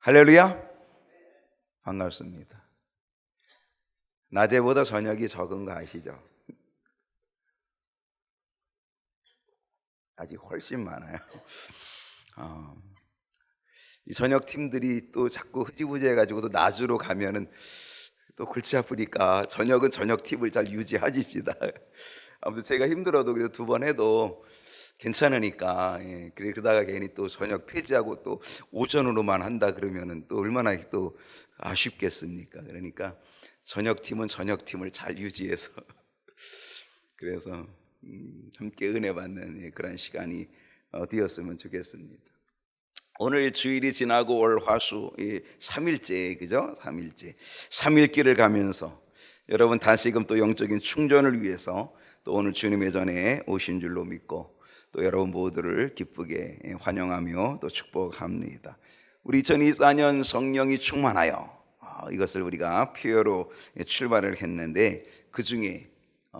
할렐루야. 반갑습니다. 낮에보다 저녁이 적은 거 아시죠? 아직 훨씬 많아요. 이 저녁 팀들이 또 자꾸 흐지부지 해가지고 또 낮으로 가면은 또 골치 아프니까 저녁은 저녁 팁을 잘 유지하십시다. 아무튼 제가 힘들어도 그래도 2번 해도 괜찮으니까, 그러다가 괜히 또 저녁 폐지하고 또 오전으로만 한다 그러면은 또 얼마나 또 아쉽겠습니까? 그러니까 저녁 팀은 저녁 팀을 잘 유지해서 그래서 함께 은혜 받는 그런 시간이 되었으면 좋겠습니다. 오늘 주일이 지나고 올 화수 3일째, 그죠? 3일길을 가면서 여러분 다시금 또 영적인 충전을 위해서 또 오늘 주님의 전에 오신 줄로 믿고 또 여러분 모두를 기쁘게 환영하며 또 축복합니다. 우리 2024년 성령이 충만하여, 이것을 우리가 표어로 출발을 했는데 그 중에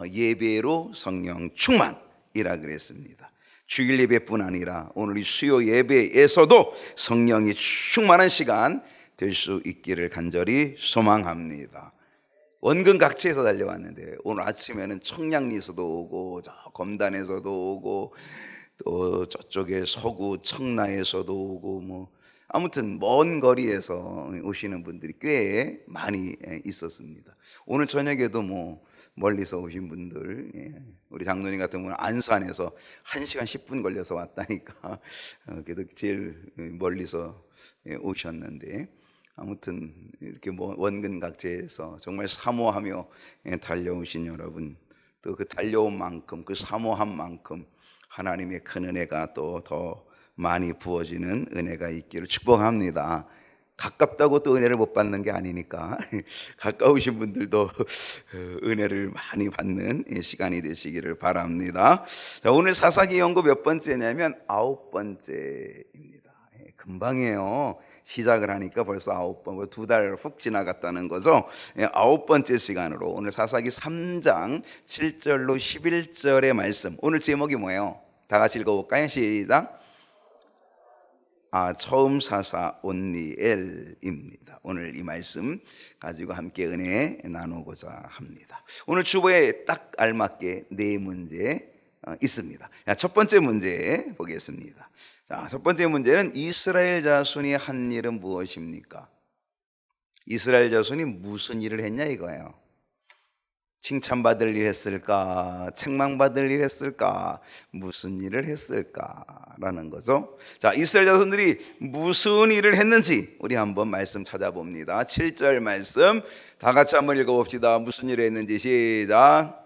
예배로 성령 충만이라 그랬습니다. 주일 예배뿐 아니라 오늘 이 수요 예배에서도 성령이 충만한 시간 될 수 있기를 간절히 소망합니다. 원근 각지에서 달려왔는데 오늘 아침에는 청량리에서도 오고 저 검단에서도 오고 또 저쪽에 서구 청라에서도 오고 아무튼 먼 거리에서 오시는 분들이 꽤 많이 있었습니다. 오늘 저녁에도 멀리서 오신 분들, 우리 장로님 같은 경우는 안산에서 1시간 10분 걸려서 왔다니까 그래도 제일 멀리서 오셨는데, 아무튼 이렇게 원근각지에서 정말 사모하며 달려오신 여러분, 또 그 달려온 만큼, 그 사모한 만큼 하나님의 큰 은혜가 또 더 많이 부어지는 은혜가 있기를 축복합니다. 가깝다고 또 은혜를 못 받는 게 아니니까 가까우신 분들도 은혜를 많이 받는 시간이 되시기를 바랍니다. 자, 오늘 사사기 연구 몇 번째냐면 9번째입니다. 금방이에요. 시작을 하니까 벌써 9번, 2달 훅 지나갔다는 거죠. 9번째 시간으로 오늘 사사기 3장 7절로 11절의 말씀. 오늘 제목이 뭐예요? 다 같이 읽어볼까요? 시작. 처음 사사 온니엘입니다. 오늘 이 말씀 가지고 함께 은혜 나누고자 합니다. 오늘 주보에 딱 알맞게 4문제 있습니다. 첫 번째 문제 보겠습니다. 자, 첫 번째 문제는 이스라엘 자손이 한 일은 무엇입니까? 이스라엘 자손이 무슨 일을 했냐 이거예요. 칭찬받을 일 했을까? 책망받을 일 했을까? 무슨 일을 했을까라는 거죠. 자, 이스라엘 자손들이 무슨 일을 했는지 우리 한번 말씀 찾아봅니다. 7절 말씀 다 같이 한번 읽어봅시다. 무슨 일을 했는지 시작.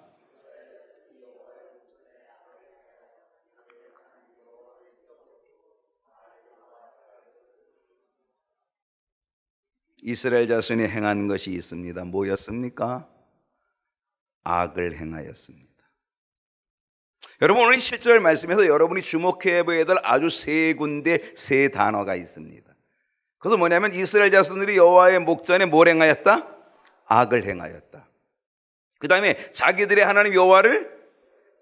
이스라엘 자손이 행한 것이 있습니다. 뭐였습니까? 악을 행하였습니다. 여러분, 오늘 7절 말씀에서 여러분이 주목해 보아야 될 아주 3군데 3단어가 있습니다. 그것은 뭐냐면 이스라엘 자손들이 여호와의 목전에 뭘 행하였다? 악을 행하였다. 그 다음에 자기들의 하나님 여호와를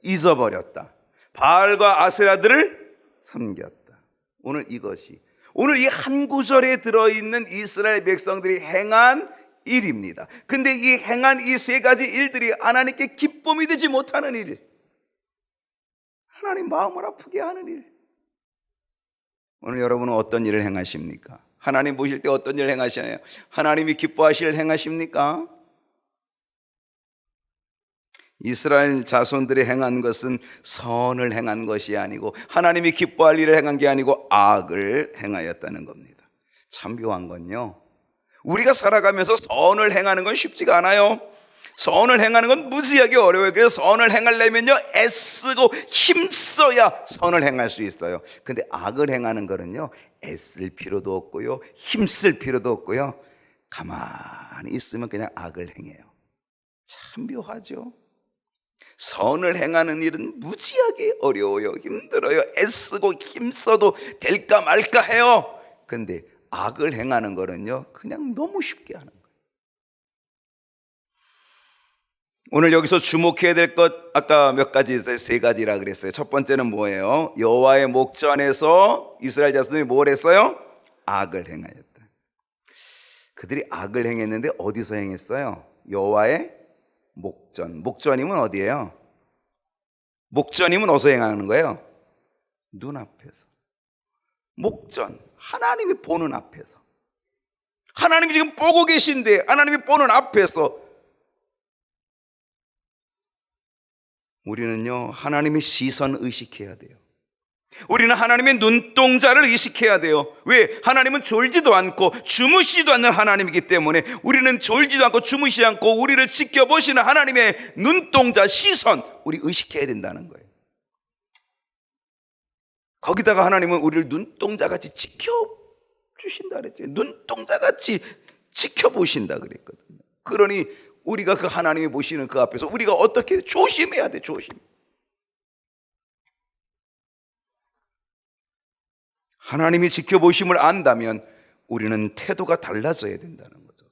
잊어버렸다. 바알과 아세라들을 섬겼다. 오늘 이 한 구절에 들어있는 이스라엘 백성들이 행한 일입니다. 근데 이 행한 이 3가지 일들이 하나님께 기쁨이 되지 못하는 일, 하나님 마음을 아프게 하는 일. 오늘 여러분은 어떤 일을 행하십니까? 하나님 보실 때 어떤 일을 행하시나요? 하나님이 기뻐하실 일 행하십니까? 이스라엘 자손들이 행한 것은 선을 행한 것이 아니고 하나님이 기뻐할 일을 행한 게 아니고 악을 행하였다는 겁니다. 참 묘한 건요, 우리가 살아가면서 선을 행하는 건 쉽지가 않아요. 선을 행하는 건 무지하게 어려워요. 그래서 선을 행하려면요 애쓰고 힘써야 선을 행할 수 있어요. 근데 악을 행하는 거는요 애쓸 필요도 없고요 힘쓸 필요도 없고요 가만히 있으면 그냥 악을 행해요. 참 묘하죠. 선을 행하는 일은 무지하게 어려워요. 힘들어요. 애쓰고 힘써도 될까 말까 해요. 근데 악을 행하는 거는요 그냥 너무 쉽게 하는 거예요. 오늘 여기서 주목해야 될 것 아까 몇 가지, 3가지라 그랬어요. 첫 번째는 뭐예요? 여호와의 목전에서 이스라엘 자손들이 뭘 했어요? 악을 행하였다. 그들이 악을 행했는데 어디서 행했어요? 여호와의 목전. 목전이면 어디예요? 목전이면 어디서 행하는 거예요? 눈앞에서. 목전, 하나님이 보는 앞에서. 하나님이 지금 보고 계신데 하나님이 보는 앞에서 우리는요, 하나님의 시선 의식해야 돼요. 우리는 하나님의 눈동자를 의식해야 돼요. 왜? 하나님은 졸지도 않고 주무시지도 않는 하나님이기 때문에 우리는 졸지도 않고 주무시지 않고 우리를 지켜보시는 하나님의 눈동자, 시선, 우리 의식해야 된다는 거예요. 거기다가 하나님은 우리를 눈동자같이 지켜주신다 그랬죠. 눈동자같이 지켜보신다 그랬거든요. 그러니 우리가 그 하나님이 보시는 그 앞에서 우리가 어떻게 조심해야 돼, 조심. 하나님이 지켜보심을 안다면 우리는 태도가 달라져야 된다는 거죠.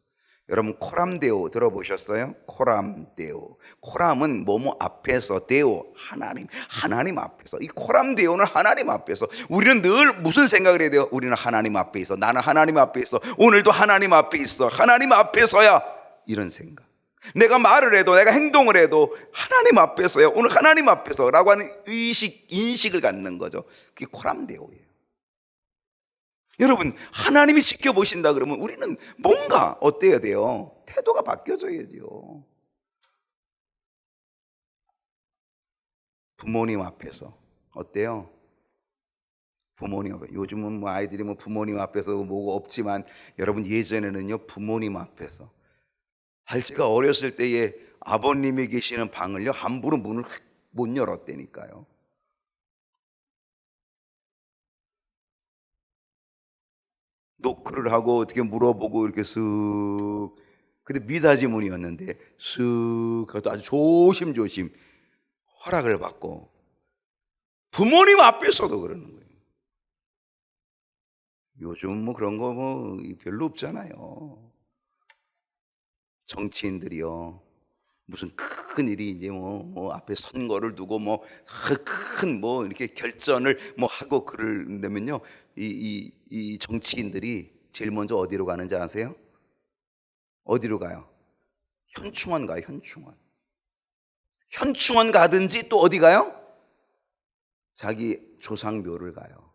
여러분, 코람데오 들어보셨어요? 코람데오. 코람은 뭐뭐 앞에서, 데오 하나님 앞에서. 이 코람데오는 하나님 앞에서. 우리는 늘 무슨 생각을 해야 돼요? 우리는 하나님 앞에 있어. 나는 하나님 앞에 있어. 오늘도 하나님 앞에 있어. 하나님 앞에서야. 이런 생각. 내가 말을 해도, 내가 행동을 해도 하나님 앞에서야. 오늘 하나님 앞에서 라고 하는 인식을 갖는 거죠. 그게 코람데오예요. 여러분, 하나님이 지켜보신다 그러면 우리는 뭔가 어때야 돼요? 태도가 바뀌어져야죠. 부모님 앞에서 어때요? 부모님 앞에. 요즘은 뭐 아이들이 뭐 부모님 앞에서 뭐가 없지만 여러분, 예전에는요, 부모님 앞에서 제가 어렸을 때에 아버님이 계시는 방을요, 함부로 문을 못 열었다니까요. 노크를 하고 어떻게 물어보고 이렇게 쓱. 근데 미닫이 문이었는데 쓱 가도 아주 조심조심 허락을 받고, 부모님 앞에서도 그러는 거예요. 요즘 뭐 그런 거 뭐 별로 없잖아요. 정치인들이요, 무슨 큰 일이 이제 뭐 앞에 선거를 두고 뭐 큰 뭐 이렇게 결전을 뭐 하고 그러려면요, 이 정치인들이 제일 먼저 어디로 가는지 아세요? 어디로 가요? 현충원 가요. 현충원 가든지 또 어디 가요? 자기 조상묘를 가요.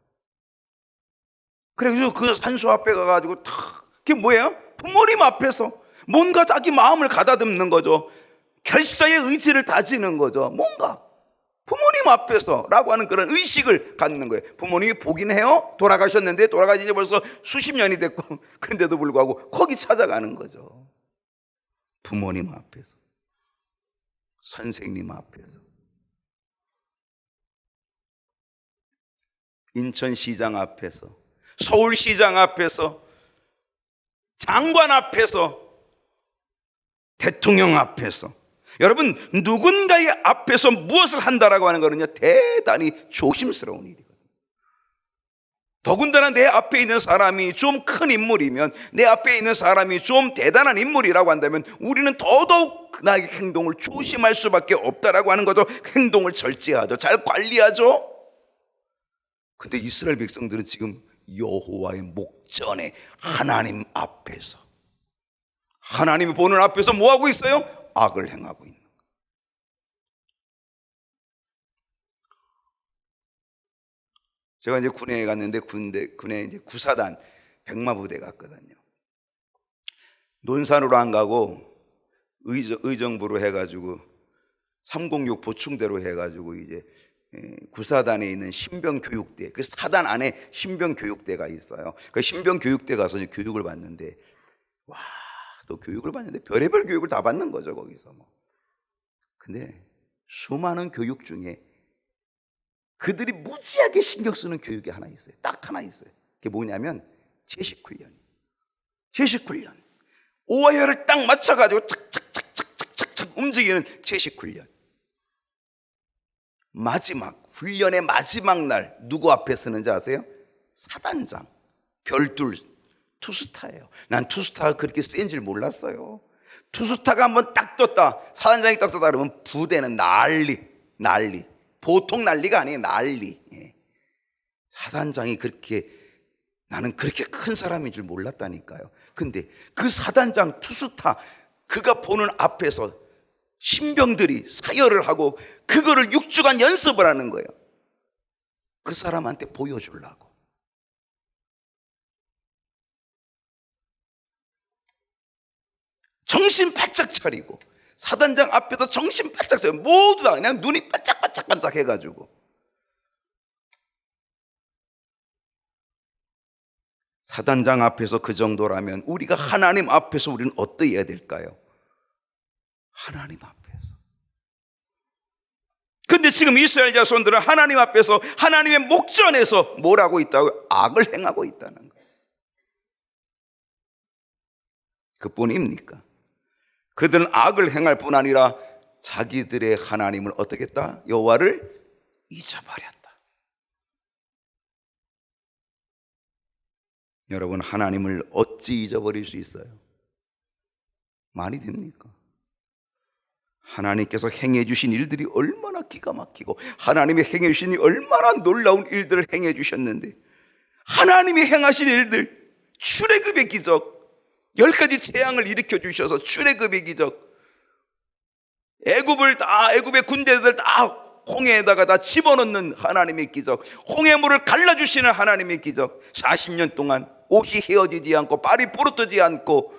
그래서 그 산소 앞에 가가지고 그게 뭐예요? 부모님 앞에서 뭔가 자기 마음을 가다듬는 거죠. 결사의 의지를 다지는 거죠. 뭔가 부모님 앞에서 라고 하는 그런 의식을 갖는 거예요. 부모님이 보긴 해요. 돌아가셨는데, 돌아가신 지 벌써 수십 년이 됐고, 그런데도 불구하고 거기 찾아가는 거죠. 부모님 앞에서, 선생님 앞에서, 인천시장 앞에서, 서울시장 앞에서, 장관 앞에서, 대통령 앞에서. 여러분, 누군가의 앞에서 무엇을 한다라고 하는 것은요, 대단히 조심스러운 일이거든요. 더군다나 내 앞에 있는 사람이 좀 큰 인물이면, 내 앞에 있는 사람이 좀 대단한 인물이라고 한다면 우리는 더더욱 나의 행동을 조심할 수밖에 없다라고 하는 거죠. 행동을 절제하죠. 잘 관리하죠. 근데 이스라엘 백성들은 지금 여호와의 목전에, 하나님 앞에서, 하나님이 보는 앞에서 뭐 하고 있어요? 악을 행하고 있는 거예요. 제가 이제 군에 갔는데 군에 이제 구사단 백마부대 갔거든요. 논산으로 안 가고 의정부로 해가지고 306 보충대로 해가지고 이제 구사단에 있는 신병교육대, 그 사단 안에 신병교육대가 있어요. 그 신병교육대 가서 이제 교육을 받는데, 와, 또 교육을 받는데 별의별 교육을 다 받는 거죠, 거기서 뭐. 근데 수많은 교육 중에 그들이 무지하게 신경 쓰는 교육이 하나 있어요. 딱 하나 있어요. 그게 뭐냐면 제식훈련. 오와이어를 딱 맞춰가지고 착착착착착착 움직이는 제식훈련. 마지막 훈련의 마지막 날 누구 앞에 서는지 아세요? 사단장 별둘 투스타예요. 난 투스타가 그렇게 센 줄 몰랐어요. 투스타가 한번 딱 떴다, 사단장이 딱 떴다 그러면 부대는 난리. 보통 난리가 아니에요. 난리. 사단장이 그렇게 나는 그렇게 큰 사람인 줄 몰랐다니까요. 근데 그 사단장 투스타, 그가 보는 앞에서 신병들이 사열을 하고 그거를 6주간 연습을 하는 거예요. 그 사람한테 보여주려고. 정신 바짝 차리고, 사단장 앞에서 정신 바짝 차리고, 모두 다 그냥 눈이 반짝반짝 해가지고. 사단장 앞에서 그 정도라면 우리가 하나님 앞에서 우리는 어떠해야 될까요? 하나님 앞에서. 근데 지금 이스라엘 자손들은 하나님 앞에서, 하나님의 목전에서 뭘 하고 있다고요? 악을 행하고 있다는 거예요. 그뿐입니까? 그들은 악을 행할 뿐 아니라 자기들의 하나님을 어떻게 했다? 여호와를 잊어버렸다. 여러분, 하나님을 어찌 잊어버릴 수 있어요? 말이 됩니까? 하나님께서 행해 주신 일들이 얼마나 기가 막히고, 하나님이 행해 주신 얼마나 놀라운 일들을 행해 주셨는데, 하나님이 행하신 일들, 출애굽의 기적, 10가지 재앙을 일으켜 주셔서 출애굽의 기적, 애굽의 군대들 다 홍해에다가 다 집어넣는 하나님의 기적, 홍해물을 갈라주시는 하나님의 기적, 40년 동안 옷이 헤어지지 않고 발이 부르뜨지 않고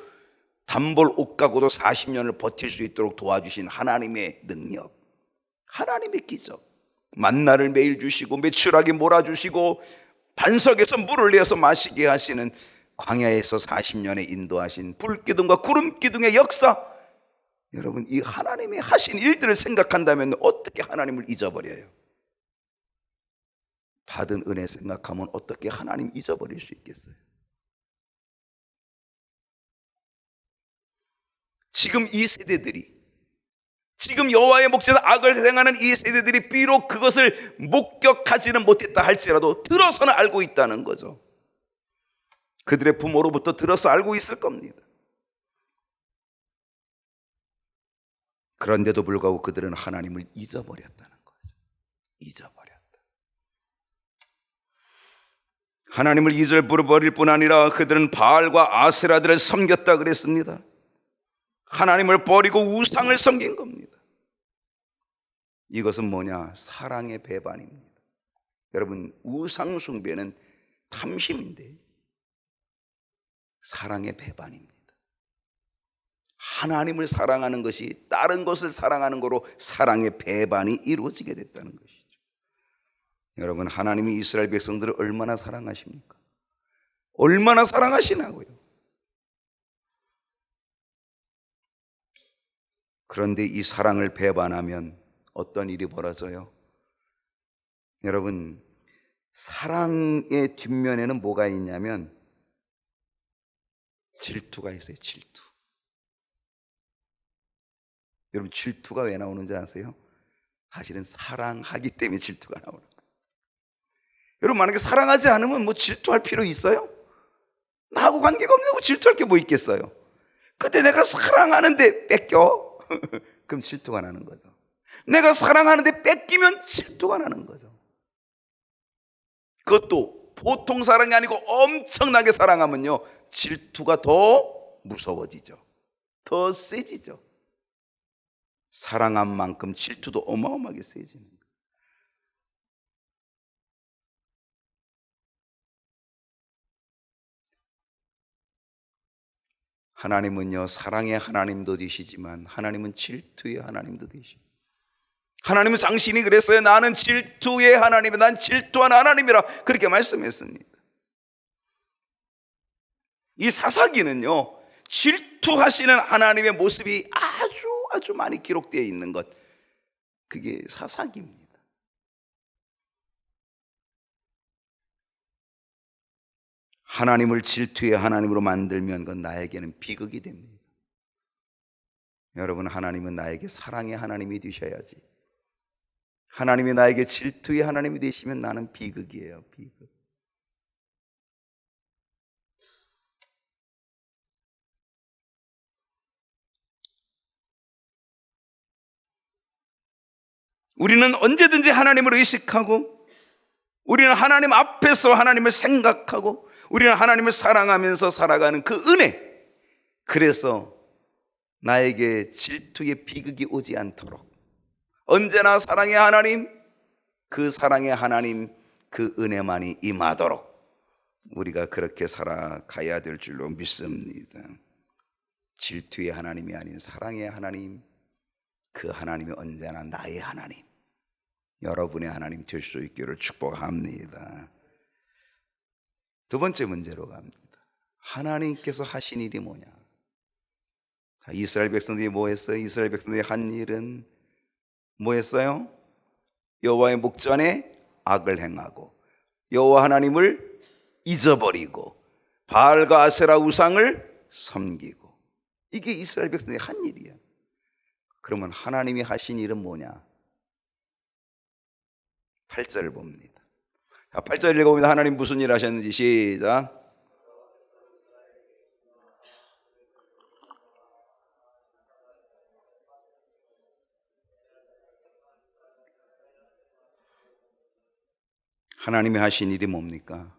단벌 옷 가고도 40년을 버틸 수 있도록 도와주신 하나님의 능력, 하나님의 기적, 만나를 매일 주시고 메추라기 몰아주시고 반석에서 물을 내어서 마시게 하시는, 광야에서 40년에 인도하신 불기둥과 구름기둥의 역사, 여러분, 이 하나님이 하신 일들을 생각한다면 어떻게 하나님을 잊어버려요? 받은 은혜 생각하면 어떻게 하나님 잊어버릴 수 있겠어요? 지금 이 세대들이, 지금 여호와의 목전에서 악을 행하는 이 세대들이 비록 그것을 목격하지는 못했다 할지라도 들어서는 알고 있다는 거죠. 그들의 부모로부터 들어서 알고 있을 겁니다. 그런데도 불구하고 그들은 하나님을 잊어버렸다는 거죠. 잊어버렸다. 하나님을 잊어버릴 뿐 아니라 그들은 바알과 아세라들을 섬겼다 그랬습니다. 하나님을 버리고 우상을 섬긴 겁니다. 이것은 뭐냐? 사랑의 배반입니다. 여러분, 우상 숭배는 탐심인데 사랑의 배반입니다. 하나님을 사랑하는 것이 다른 것을 사랑하는 거로 사랑의 배반이 이루어지게 됐다는 것이죠. 여러분, 하나님이 이스라엘 백성들을 얼마나 사랑하십니까? 얼마나 사랑하시나고요? 그런데 이 사랑을 배반하면 어떤 일이 벌어져요? 여러분, 사랑의 뒷면에는 뭐가 있냐면 질투가 있어요. 질투. 여러분, 질투가 왜 나오는지 아세요? 사실은 사랑하기 때문에 질투가 나오는 거예요. 여러분, 만약에 사랑하지 않으면 뭐 질투할 필요 있어요? 나하고 관계가 없는데 뭐 질투할 게 뭐 있겠어요? 근데 내가 사랑하는데 뺏겨? 그럼 질투가 나는 거죠. 내가 사랑하는데 뺏기면 질투가 나는 거죠. 그것도 보통 사랑이 아니고 엄청나게 사랑하면요, 질투가 더 무서워지죠. 더 세지죠. 사랑한 만큼 질투도 어마어마하게 세지는 거예요. 하나님은요, 사랑의 하나님도 되시지만 하나님은 질투의 하나님도 되시고, 하나님은 당신이 그랬어요. 나는 질투의 하나님이다, 난 질투한 하나님이라 그렇게 말씀했습니다. 이 사사기는요, 질투하시는 하나님의 모습이 아주 많이 기록되어 있는 것, 그게 사사기입니다. 하나님을 질투의 하나님으로 만들면 그건 나에게는 비극이 됩니다. 여러분, 하나님은 나에게 사랑의 하나님이 되셔야지. 하나님이 나에게 질투의 하나님이 되시면 나는 비극이에요. 비극. 우리는 언제든지 하나님을 의식하고, 우리는 하나님 앞에서 하나님을 생각하고, 우리는 하나님을 사랑하면서 살아가는 그 은혜, 그래서 나에게 질투의 비극이 오지 않도록 언제나 사랑의 하나님, 그 사랑의 하나님, 그 은혜만이 임하도록 우리가 그렇게 살아가야 될 줄로 믿습니다. 질투의 하나님이 아닌 사랑의 하나님, 그 하나님이 언제나 나의 하나님, 여러분의 하나님 될 수 있기를 축복합니다. 두 번째 문제로 갑니다. 하나님께서 하신 일이 뭐냐? 이스라엘 백성들이 뭐 했어요? 이스라엘 백성들이 한 일은 뭐 했어요? 여호와의 목전에 악을 행하고 여호와 하나님을 잊어버리고 바알과 아세라 우상을 섬기고, 이게 이스라엘 백성들이 한 일이야. 그러면 하나님이 하신 일은 뭐냐? 8절을 봅니다. 8절 읽어보면 하나님 무슨 일 하셨는지 시작. 하나님이 하신 일이 뭡니까?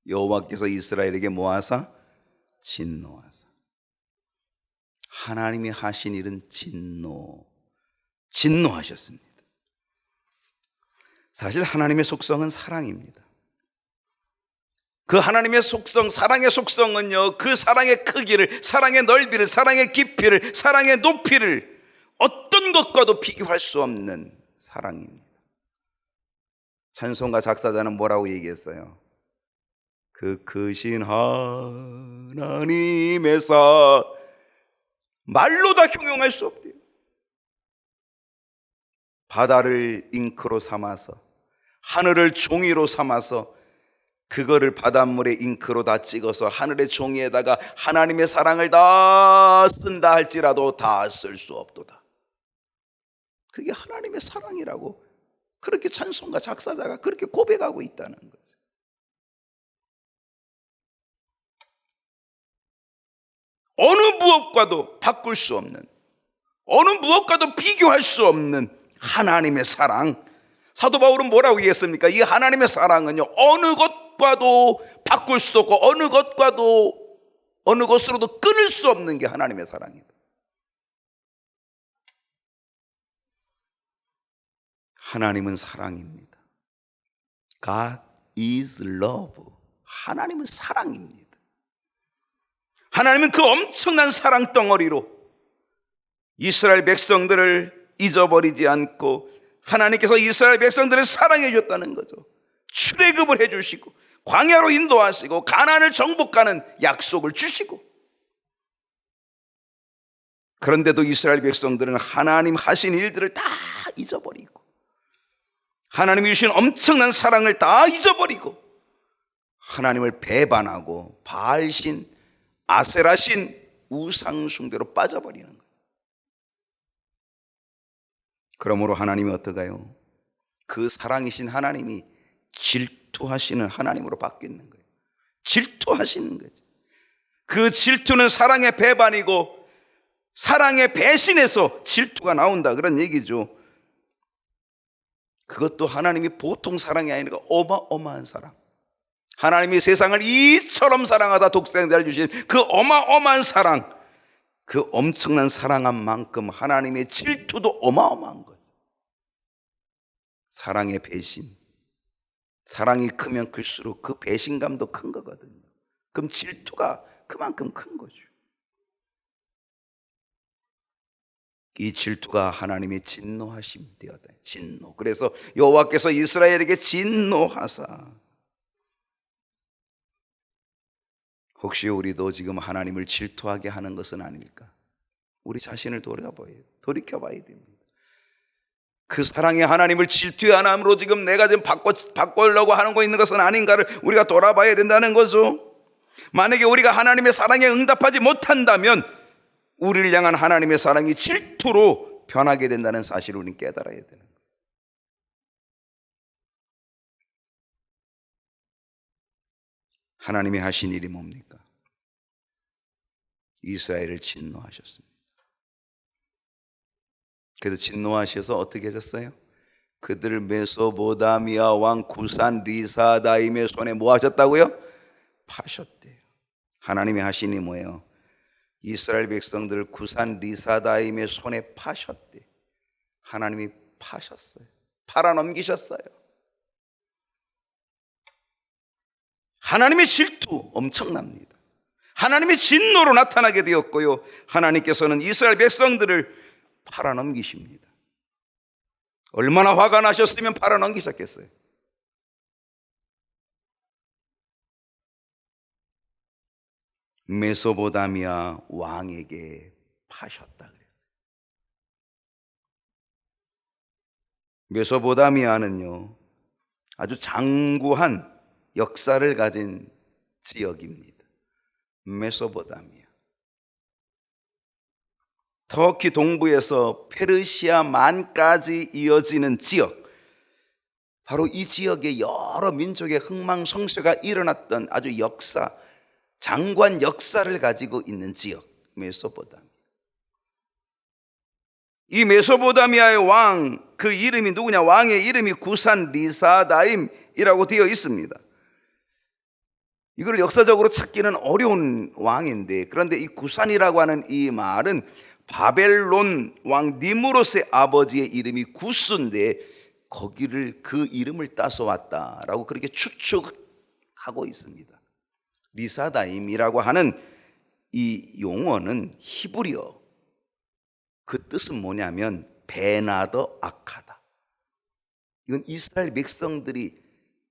여호와께서 이스라엘에게 모아서 진노하사. 하나님이 하신 일은 진노하셨습니다. 사실 하나님의 속성은 사랑입니다. 그 하나님의 속성, 사랑의 속성은요, 그 사랑의 크기를, 사랑의 넓이를, 사랑의 깊이를, 사랑의 높이를 어떤 것과도 비교할 수 없는 사랑입니다. 찬송가 작사자는 뭐라고 얘기했어요? 그 크신 하나님의 말로 다 형용할 수 없대요. 바다를 잉크로 삼아서, 하늘을 종이로 삼아서 그거를 바닷물에 잉크로 다 찍어서 하늘의 종이에다가 하나님의 사랑을 다 쓴다 할지라도 다 쓸 수 없도다. 그게 하나님의 사랑이라고 그렇게 찬송가 작사자가 그렇게 고백하고 있다는 거죠. 어느 무엇과도 바꿀 수 없는, 어느 무엇과도 비교할 수 없는 하나님의 사랑. 사도 바울은 뭐라고 얘기했습니까? 이 하나님의 사랑은요, 어느 것과도 바꿀 수도 없고 어느 것으로도 끊을 수 없는 게 하나님의 사랑이다. 하나님은 사랑입니다. God is love. 하나님은 사랑입니다. 하나님은 그 엄청난 사랑 덩어리로 이스라엘 백성들을 잊어버리지 않고 하나님께서 이스라엘 백성들을 사랑해 줬다는 거죠. 출애굽을 해 주시고 광야로 인도하시고 가나안을 정복하는 약속을 주시고, 그런데도 이스라엘 백성들은 하나님 하신 일들을 다 잊어버리고 하나님이 주신 엄청난 사랑을 다 잊어버리고 하나님을 배반하고 바알신, 아세라신 우상 숭배로 빠져버리는 거예요. 그러므로 하나님이 어떡해요? 그 사랑이신 하나님이 질투하시는 하나님으로 바뀌는 거예요. 질투하시는 거죠. 그 질투는 사랑의 배반이고 사랑의 배신에서 질투가 나온다, 그런 얘기죠. 그것도 하나님이 보통 사랑이 아니라 어마어마한 사랑. 하나님이 세상을 이처럼 사랑하다 독생자를 주신 그 어마어마한 사랑, 그 엄청난 사랑한 만큼 하나님의 질투도 어마어마한 거죠. 사랑의 배신, 사랑이 크면 클수록 그 배신감도 큰 거거든요. 그럼 질투가 그만큼 큰 거죠. 이 질투가 하나님의 진노하심 되었다. 진노. 그래서 여호와께서 이스라엘에게 진노하사. 혹시 우리도 지금 하나님을 질투하게 하는 것은 아닐까? 우리 자신을 돌이켜봐야 됩니다. 그 사랑의 하나님을 질투의 하나님으로 지금 내가 지금 바꾸려고 하는 거 있는 것은 아닌가를 우리가 돌아봐야 된다는 거죠. 만약에 우리가 하나님의 사랑에 응답하지 못한다면 우리를 향한 하나님의 사랑이 질투로 변하게 된다는 사실을 우리는 깨달아야 되는 거예요. 하나님이 하신 일이 뭡니까? 이스라엘을 진노하셨습니다. 그래서 진노하셔서 어떻게 하셨어요? 그들을 메소보다미아 왕 구산 리사다임의 손에 뭐 하셨다고요? 파셨대요. 하나님이 하시니 뭐예요? 이스라엘 백성들을 구산 리사다임의 손에 파셨대. 하나님이 파셨어요. 팔아넘기셨어요. 하나님의 질투 엄청납니다. 하나님의 진노로 나타나게 되었고요, 하나님께서는 이스라엘 백성들을 팔아넘기십니다. 얼마나 화가 나셨으면 팔아넘기셨겠어요. 메소보다미아 왕에게 파셨다 그랬어요. 메소보다미아는요, 아주 장구한 역사를 가진 지역입니다. 메소보다미아. 터키 동부에서 페르시아만까지 이어지는 지역, 바로 이 지역에 여러 민족의 흥망성쇠가 일어났던 아주 장관 역사를 가지고 있는 지역, 메소포타미아. 이 메소포타미아의 왕, 그 이름이 누구냐? 왕의 이름이 구산 리사다임이라고 되어 있습니다. 이걸 역사적으로 찾기는 어려운 왕인데, 그런데 이 구산이라고 하는 이 말은 바벨론 왕 니무롯의 아버지의 이름이 구스인데, 거기를 그 이름을 따서 왔다라고 그렇게 추측하고 있습니다. 리사다임이라고 하는 이 용어는 히브리어, 그 뜻은 뭐냐면 베나더 악하다. 이건 이스라엘 백성들이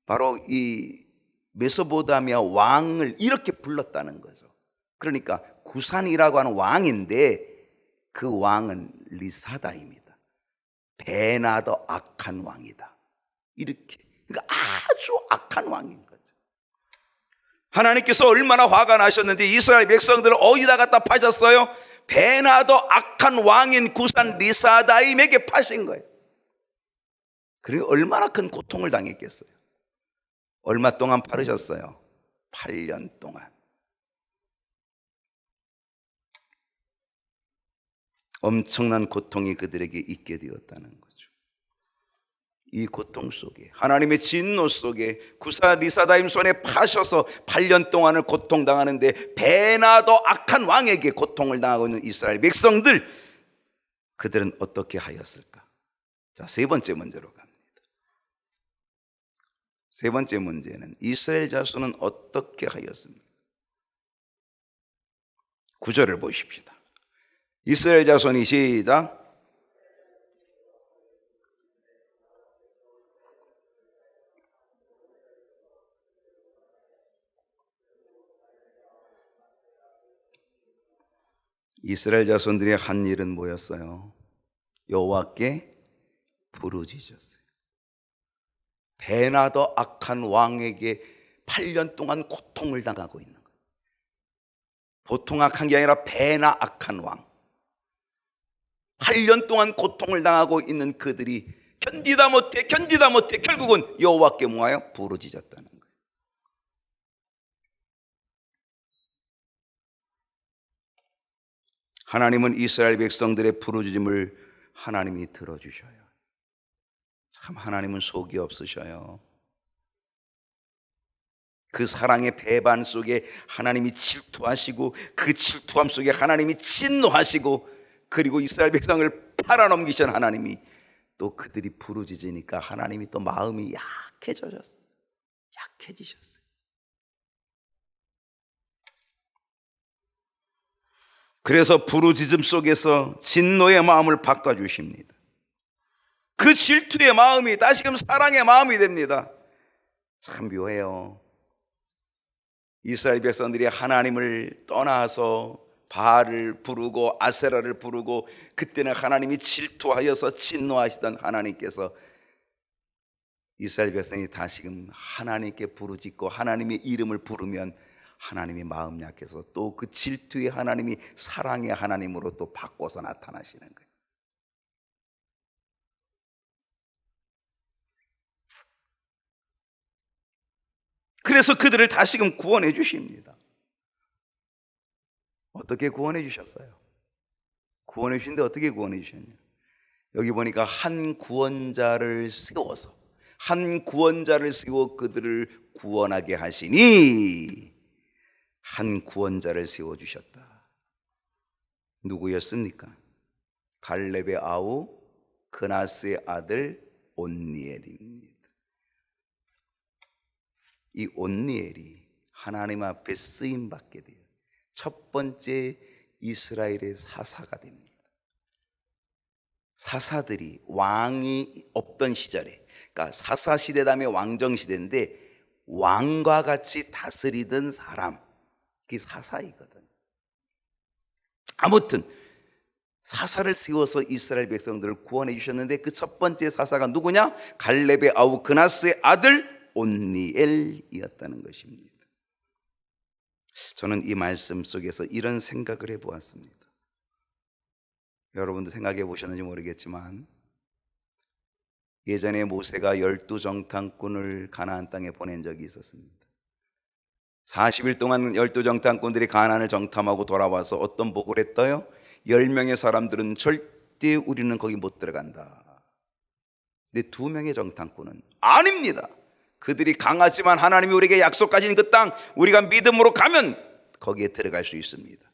바로 이 메소포타미아 왕을 이렇게 불렀다는 거죠. 그러니까 구산이라고 하는 왕인데 그 왕은 리사다임이다. 베나더 악한 왕이다. 이렇게, 그러니까 아주 악한 왕인 거죠. 하나님께서 얼마나 화가 나셨는지 이스라엘 백성들을 어디다 갖다 파셨어요? 베나더 악한 왕인 구산 리사다임에게 파신 거예요. 그리고 얼마나 큰 고통을 당했겠어요? 얼마 동안 파르셨어요? 8년 동안. 엄청난 고통이 그들에게 있게 되었다는 거죠. 이 고통 속에, 하나님의 진노 속에 구산 리사다임 손에 파셔서 8년 동안을 고통당하는데, 베나더 악한 왕에게 고통을 당하고 있는 이스라엘 백성들, 그들은 어떻게 하였을까? 자, 세 번째 문제로 갑니다. 세 번째 문제는 이스라엘 자손은 어떻게 하였습니까? 9절을 보십시다. 이스라엘 자손이 시작. 이스라엘 자손들이 한 일은 뭐였어요? 여호와께 부르짖었어요. 베나더 악한 왕에게 8년 동안 고통을 당하고 있는 거예요. 보통 악한 게 아니라 베나 악한 왕. 8년 동안 고통을 당하고 있는 그들이 견디다 못해 결국은 여호와께 뭐하여? 부르짖었다는 거예요. 하나님은 이스라엘 백성들의 부르짖음을 하나님이 들어주셔요. 참 하나님은 속이 없으셔요. 그 사랑의 배반 속에 하나님이 질투하시고, 그 질투함 속에 하나님이 진노하시고, 그리고 이스라엘 백성을 팔아넘기신 하나님이 또 그들이 부르짖으니까 하나님이 또 마음이 약해지셨어요. 그래서 부르짖음 속에서 진노의 마음을 바꿔주십니다. 그 질투의 마음이 다시금 사랑의 마음이 됩니다. 참 묘해요. 이스라엘 백성들이 하나님을 떠나서 바알을 부르고 아세라를 부르고, 그때는 하나님이 질투하여서 진노하시던 하나님께서 이스라엘 백성이 다시금 하나님께 부르짖고 하나님의 이름을 부르면 하나님이 마음 약해서 또 그 질투의 하나님이 사랑의 하나님으로 또 바꿔서 나타나시는 거예요. 그래서 그들을 다시금 구원해 주십니다. 어떻게 구원해 주셨어요? 구원해 주신데 어떻게 구원해 주셨냐? 여기 보니까 한 구원자를 세워 그들을 구원하게 하시니, 한 구원자를 세워주셨다. 누구였습니까? 갈렙의 아우 그나스의 아들 온니엘입니다. 이 온니엘이 하나님 앞에 쓰임받게 돼요. 첫 번째 이스라엘의 사사가 됩니다. 사사들이 왕이 없던 시절에, 그러니까 사사 시대 다음에 왕정 시대인데 왕과 같이 다스리던 사람, 그게 사사이거든. 아무튼 사사를 세워서 이스라엘 백성들을 구원해 주셨는데 그 첫 번째 사사가 누구냐? 갈렙의 아우 그나스의 아들 온니엘이었다는 것입니다. 저는 이 말씀 속에서 이런 생각을 해보았습니다. 여러분도 생각해 보셨는지 모르겠지만 예전에 모세가 12정탐꾼을 가나안 땅에 보낸 적이 있었습니다. 40일 동안 12정탐꾼들이 가나안을 정탐하고 돌아와서 어떤 보고를 했어요? 10명의 사람들은 절대 우리는 거기 못 들어간다. 근데 2명의 정탐꾼은 아닙니다. 그들이 강하지만 하나님이 우리에게 약속하신 그 땅 우리가 믿음으로 가면 거기에 들어갈 수 있습니다.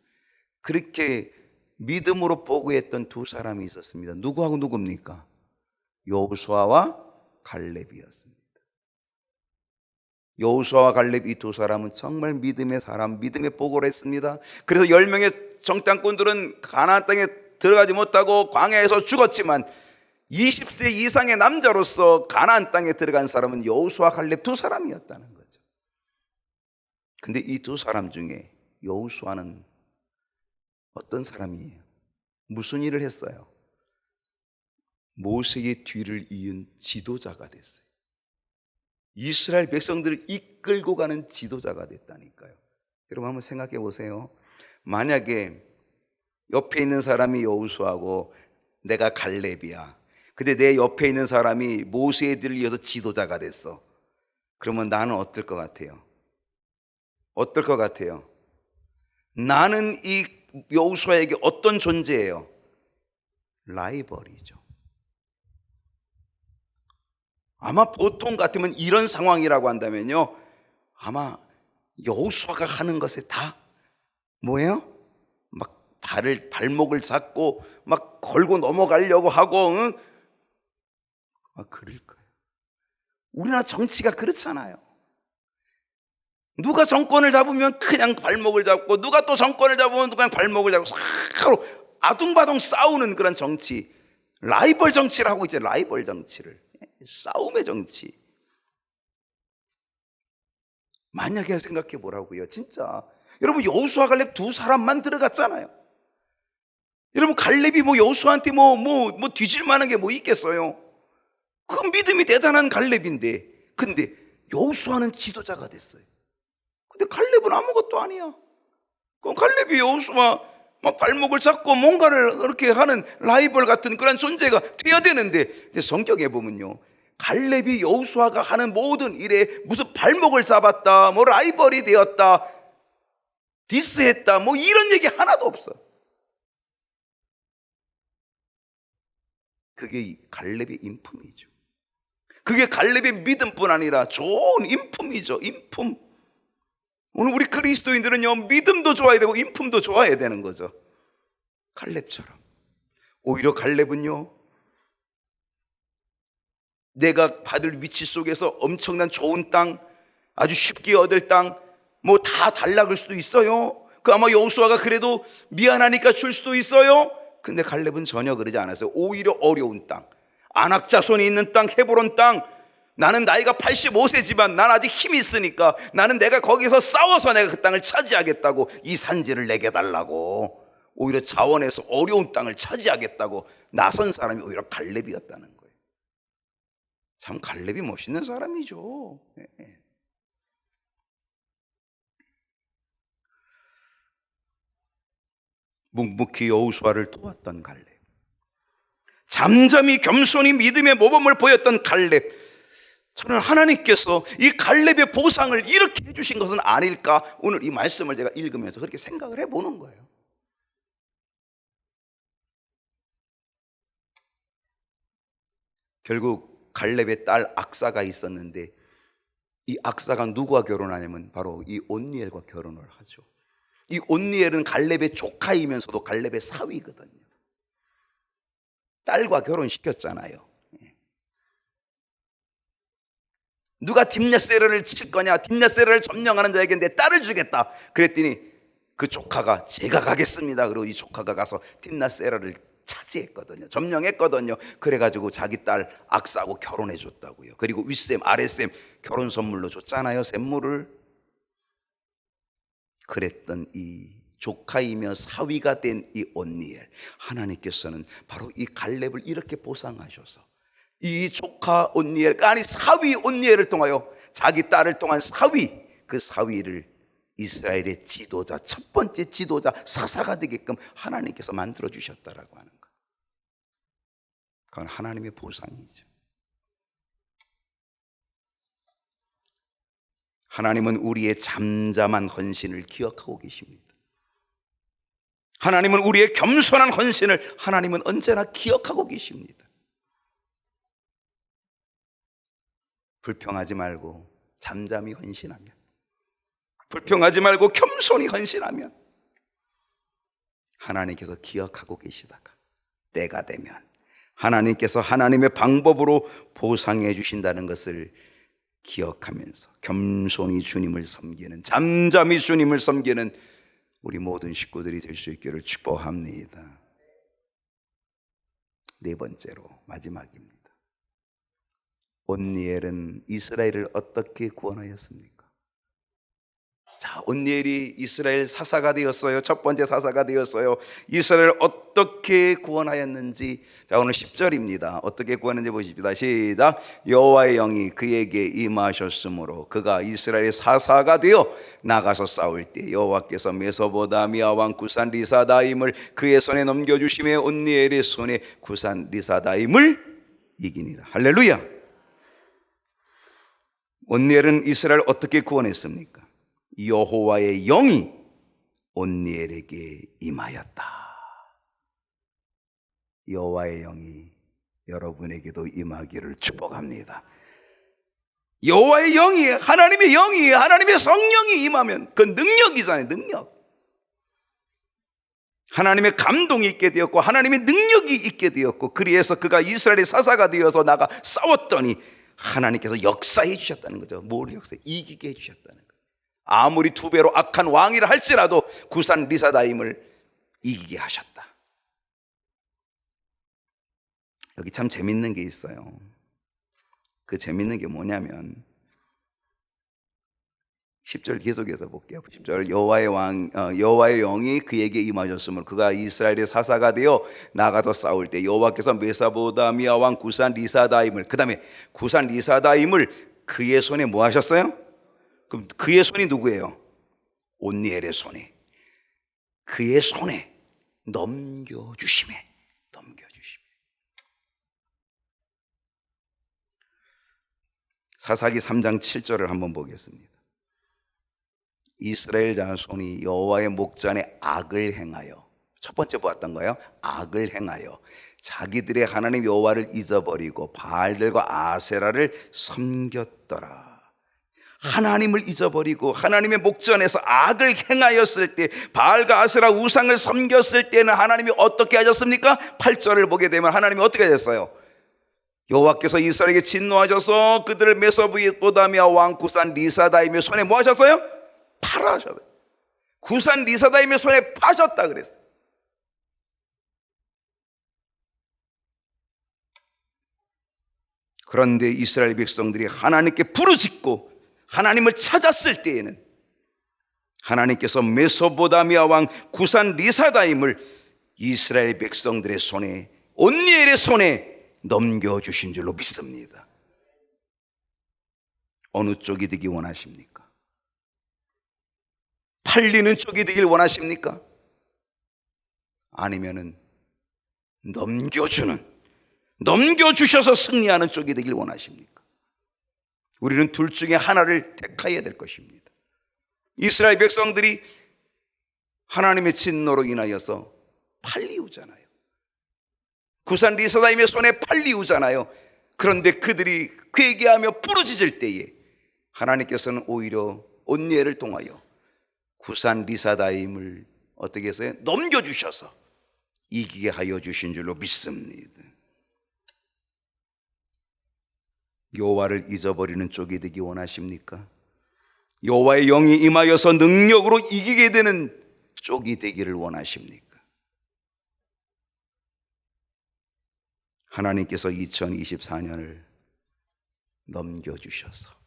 그렇게 믿음으로 보고했던 2 사람이 있었습니다. 누구하고 누굽니까? 여호수아와 갈렙이었습니다. 여호수아와 갈렙 이 2 사람은 정말 믿음의 사람, 믿음의 보고를 했습니다. 그래서 10명의 정탐꾼들은 가나안 땅에 들어가지 못하고 광야에서 죽었지만 20세 이상의 남자로서 가나안 땅에 들어간 사람은 여호수아 갈렙 2 사람이었다는 거죠. 근데 이 2 사람 중에 여호수아는 어떤 사람이에요? 무슨 일을 했어요? 모세의 뒤를 이은 지도자가 됐어요. 이스라엘 백성들을 이끌고 가는 지도자가 됐다니까요. 여러분 한번 생각해 보세요. 만약에 옆에 있는 사람이 여호수아고 내가 갈렙이야. 근데 내 옆에 있는 사람이 모세의 뒤를 이어서 지도자가 됐어. 그러면 나는 어떨 것 같아요? 어떨 것 같아요? 나는 이 여호수아에게 어떤 존재예요? 라이벌이죠. 아마 보통 같으면 이런 상황이라고 한다면요, 아마 여호수아가 하는 것에 다 뭐예요? 막 발목을 잡고 막 걸고 넘어가려고 하고, 응? 그럴 거예요. 우리나라 정치가 그렇잖아요. 누가 정권을 잡으면 그냥 발목을 잡고, 누가 또 정권을 잡으면 그냥 발목을 잡고, 서로 아둥바둥 싸우는 그런 정치, 라이벌 정치를 하고 있죠. 라이벌 정치를, 싸움의 정치. 만약에 생각해 보라고요. 진짜 여러분, 여호수아 갈렙 2 사람만 들어갔잖아요. 여러분, 갈렙이 뭐 여호수아한테 뭐 뒤질 만한 게 뭐 있겠어요? 그 믿음이 대단한 갈렙인데, 근데 여호수아는 지도자가 됐어요. 근데 갈렙은 아무것도 아니야. 그럼 갈렙이 여호수아 막 발목을 잡고 뭔가를 그렇게 하는 라이벌 같은 그런 존재가 돼야 되는데, 성경에 보면요, 갈렙이 여호수아가 하는 모든 일에 무슨 발목을 잡았다, 뭐 라이벌이 되었다, 디스했다, 뭐 이런 얘기 하나도 없어. 그게 갈렙의 인품이죠. 그게 갈렙의 믿음뿐 아니라 좋은 인품이죠. 인품. 오늘 우리 그리스도인들은요, 믿음도 좋아야 되고 인품도 좋아야 되는 거죠. 갈렙처럼. 오히려 갈렙은요, 내가 받을 위치 속에서 엄청난 좋은 땅, 아주 쉽게 얻을 땅, 뭐 다 달라갈 수도 있어요. 그 아마 여호수아가 그래도 미안하니까 줄 수도 있어요. 근데 갈렙은 전혀 그러지 않았어요. 오히려 어려운 땅, 아낙 자손이 있는 땅, 헤브론 땅, 나는 나이가 85세지만 난 아직 힘이 있으니까 나는 내가 거기서 싸워서 내가 그 땅을 차지하겠다고, 이 산지를 내게 달라고, 오히려 자원해서 어려운 땅을 차지하겠다고 나선 사람이 오히려 갈렙이었다는 거예요. 참 갈렙이 멋있는 사람이죠. 묵묵히 여호수아를 도왔던 갈렙, 잠잠히 겸손히 믿음의 모범을 보였던 갈렙. 저는 하나님께서 이 갈렙의 보상을 이렇게 해주신 것은 아닐까, 오늘 이 말씀을 제가 읽으면서 그렇게 생각을 해보는 거예요. 결국 갈렙의 딸 악사가 있었는데 이 악사가 누구와 결혼하냐면 바로 이 온니엘과 결혼을 하죠. 이 온니엘은 갈렙의 조카이면서도 갈렙의 사위거든요. 딸과 결혼시켰잖아요. 누가 딥냐세르를 칠 거냐, 딥냐세르를 점령하는 자에게 내 딸을 주겠다 그랬더니 그 조카가 제가 가겠습니다. 그리고 이 조카가 가서 딥냐세르를 차지했거든요. 점령했거든요. 그래가지고 자기 딸 악사하고 결혼해 줬다고요. 그리고 윗셈 아랫셈 결혼 선물로 줬잖아요. 샘물을. 그랬던 이 조카이며 사위가 된 이 온니엘, 하나님께서는 바로 이 갈렙을 이렇게 보상하셔서 이 조카 온니엘, 아니 사위 온니엘을 통하여 자기 딸을 통한 사위, 그 사위를 이스라엘의 지도자, 첫 번째 지도자, 사사가 되게끔 하나님께서 만들어 주셨다라고 하는 것. 그건 하나님의 보상이죠. 하나님은 우리의 잠잠한 헌신을 기억하고 계십니다. 하나님은 우리의 겸손한 헌신을 하나님은 언제나 기억하고 계십니다. 불평하지 말고 잠잠히 헌신하면, 불평하지 말고 겸손히 헌신하면 하나님께서 기억하고 계시다가 때가 되면 하나님께서 하나님의 방법으로 보상해 주신다는 것을 기억하면서 겸손히 주님을 섬기는, 잠잠히 주님을 섬기는 우리 모든 식구들이 될 수 있기를 축복합니다. 네 번째로 마지막입니다. 온니엘은 이스라엘을 어떻게 구원하였습니까? 자, 온니엘이 이스라엘 사사가 되었어요. 첫 번째 사사가 되었어요. 이스라엘을 어떻게 구원하였는지, 자, 오늘 10절입니다. 어떻게 구원했는지 보십니다. 시작. 여호와의 영이 그에게 임하셨으므로 그가 이스라엘의 사사가 되어 나가서 싸울 때 여호와께서 메소포타미아 왕 구산 리사다임을 그의 손에 넘겨주심에 온니엘의 손에 구산 리사다임을 이기니라. 할렐루야. 온니엘은 이스라엘을 어떻게 구원했습니까? 여호와의 영이 온니엘에게 임하였다. 여호와의 영이 여러분에게도 임하기를 축복합니다. 여호와의 영이, 하나님의 영이, 하나님의 성령이 임하면 그 능력이잖아요. 능력. 하나님의 감동이 있게 되었고 하나님의 능력이 있게 되었고, 그리해서 그가 이스라엘의 사사가 되어서 나가 싸웠더니 하나님께서 역사해 주셨다는 거죠. 뭘 역사해? 이기게 해 주셨다는 거예요. 아무리 두 배로 악한 왕이라 할지라도 구산 리사다임을 이기게 하셨다. 여기 참 재밌는 게 있어요. 그 재밌는 게 뭐냐면 10절 계속해서 볼게요. 10절 여호와의 영이 그에게 임하셨으므로 그가 이스라엘의 사사가 되어 나가서 싸울 때 여호와께서 메소포타미아 왕 구산 리사다임을, 그 다음에 구산 리사다임을 그의 손에 뭐 하셨어요? 그럼 그의 손이 누구예요? 온니엘의 손에, 그의 손에 넘겨주심에. 사사기 3장 7절을 한번 보겠습니다. 이스라엘 자손이 여호와의 목전에 악을 행하여, 첫 번째 보았던 거예요. 악을 행하여 자기들의 하나님 여호와를 잊어버리고 바알들과 아세라를 섬겼더라. 하나님을 잊어버리고 하나님의 목전에서 악을 행하였을 때, 바알과 아세라 우상을 섬겼을 때는 하나님이 어떻게 하셨습니까? 8절을 보게 되면 하나님이 어떻게 하셨어요? 여호와께서 이스라엘에게 진노하셔서 그들을 메소포타미아 왕 구산 리사다임의 손에 뭐 하셨어요? 팔아하셨어요. 구산 리사다임의 손에 파셨다 그랬어요. 그런데 이스라엘 백성들이 하나님께 부르짖고 하나님을 찾았을 때에는 하나님께서 메소포타미아 왕 구산 리사다임을 이스라엘 백성들의 손에, 온니엘의 손에 넘겨주신 줄로 믿습니다. 어느 쪽이 되기 원하십니까? 팔리는 쪽이 되길 원하십니까? 아니면은 넘겨주셔서 승리하는 쪽이 되길 원하십니까? 우리는 둘 중에 하나를 택해야 될 것입니다. 이스라엘 백성들이 하나님의 진노로 인하여서 팔리우잖아요. 구산 리사다임의 손에 팔리우잖아요. 그런데 그들이 회개하며 부르짖을 때에 하나님께서는 오히려 온니엘을 통하여 구산 리사다임을 어떻게 했어요? 넘겨주셔서 이기게 하여 주신 줄로 믿습니다. 여호와를 잊어버리는 쪽이 되기 원하십니까? 여호와의 영이 임하여서 능력으로 이기게 되는 쪽이 되기를 원하십니까? 하나님께서 2024년을 넘겨주셔서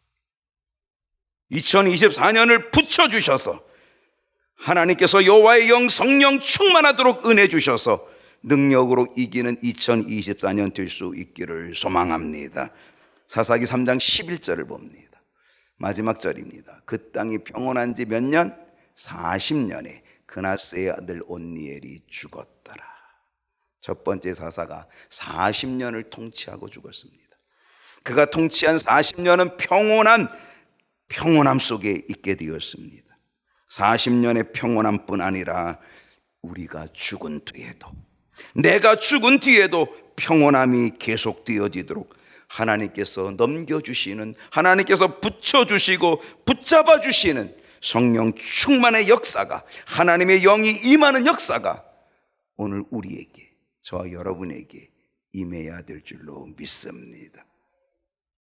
2024년을 붙여주셔서 하나님께서 여호와의 영 성령 충만하도록 은혜 주셔서 능력으로 이기는 2024년 될 수 있기를 소망합니다. 사사기 3장 11절을 봅니다. 마지막 절입니다. 그 땅이 평온한 지 몇 년? 40년에 그나스의 아들 온니엘이 죽었더라. 첫 번째 사사가 40년을 통치하고 죽었습니다. 그가 통치한 40년은 평온함 속에 있게 되었습니다. 40년의 평온함뿐 아니라 우리가 죽은 뒤에도, 내가 죽은 뒤에도 평온함이 계속되어지도록 하나님께서 넘겨주시는, 하나님께서 붙여주시고 붙잡아주시는 성령 충만의 역사가, 하나님의 영이 임하는 역사가 오늘 우리에게, 저와 여러분에게 임해야 될 줄로 믿습니다.